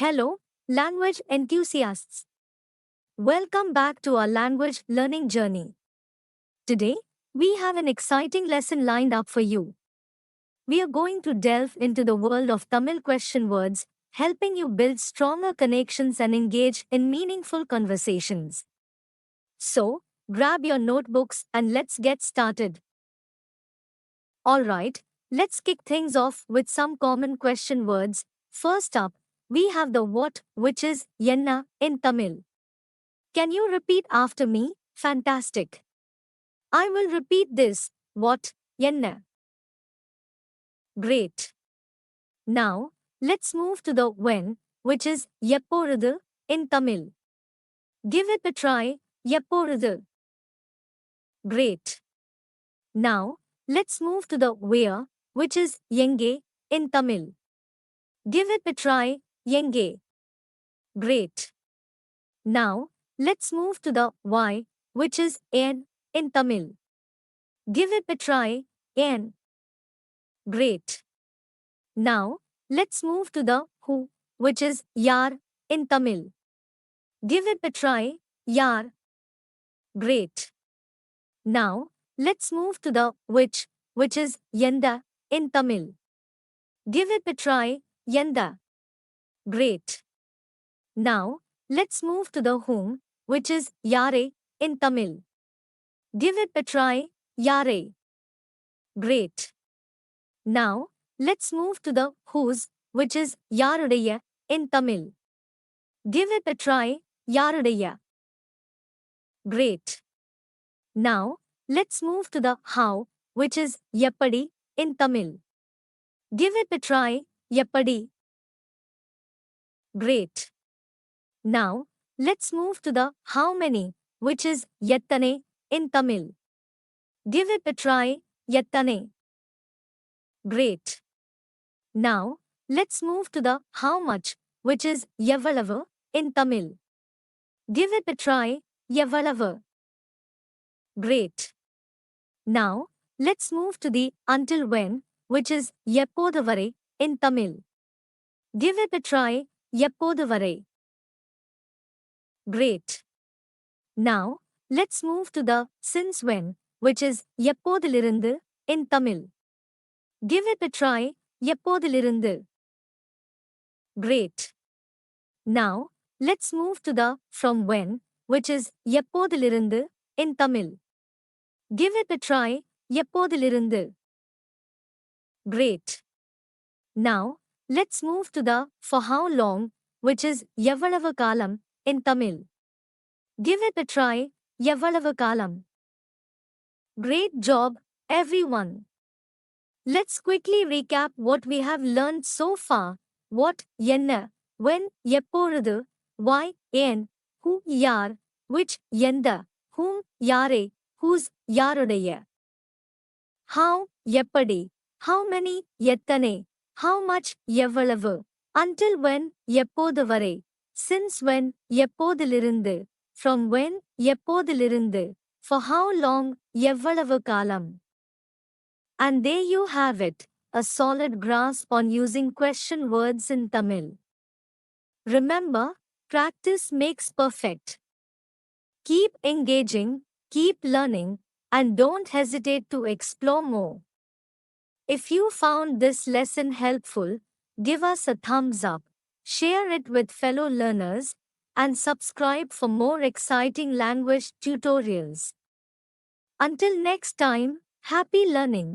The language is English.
Hello, language enthusiasts. Welcome back to our language learning journey. Today, we have an exciting lesson lined up for you. We are going to delve into the world of Tamil question words, helping you build stronger connections and engage in meaningful conversations. So, grab your notebooks and let's get started. Alright, let's kick things off with some common question words. First up, we have the what, which is yenna in Tamil. Can you repeat after me? Fantastic. I will repeat this. What? Yenna. Great. Now, let's move to the when, which is எப்பொழுது in Tamil. Give it a try. எப்பொழுது. Great. Now, let's move to the where, which is எங்கே in Tamil. Give it a try. எங்கே. Great. Now, let's move to the why, which is ஏன் in Tamil. Give it a try. ஏன். Great. Now, let's move to the who, which is யார் in Tamil. Give it a try. யார். Great. Now, let's move to the which is எந்த in Tamil. Give it a try. எந்த. Great. Now, let's move to the whom, which is யாரே in Tamil. Give it a try. யாரே. Great. Now, let's move to the whose, which is யாருடைய in Tamil. Give it a try. யாருடைய. Great. Now, let's move to the how, which is எப்படி in Tamil. Give it a try. எப்படி. Great. Now, let's move to the how many, which is எத்தனை in Tamil. Give it a try. எத்தனை. Great. Now, let's move to the how much, which is எவ்வளவு in Tamil. Give it a try. எவ்வளவு. Great. Now, let's move to the until when, which is எப்போது வரை in Tamil. Give it a try. எப்போது வரை. Great. Now, let's move to the since when, which is எப்போதிலிருந்து in Tamil. Give it a try. எப்போதிலிருந்து. Great. Now, let's move to the from when, which is எப்போதிலிருந்து in Tamil. Give it a try. எப்போதிலிருந்து. Great. Now, let's move to the for how long, which is எவ்வளவு காலம் in Tamil. Give it a try. எவ்வளவு காலம். Great job, everyone. Let's quickly recap what we have learned so far. What, என்ன, when, எப்பொழுது, why, ஏன், who, யார், which, எந்த, whom, யாரே, whose, யாருடைய. How, எப்படி, how many, எத்தனை, how much, எவ்வளவு, until when, எப்போது வரை, since when, எப்போதிலிருந்து, from when, எப்போதிலிருந்து, for how long, எவ்வளவு காலம். And there you have it, a solid grasp on using question words in Tamil. Remember, practice makes perfect. Keep engaging, keep learning, and don't hesitate to explore more. If you found this lesson helpful, give us a thumbs up, share it with fellow learners, and subscribe for more exciting language tutorials. Until next time, happy learning!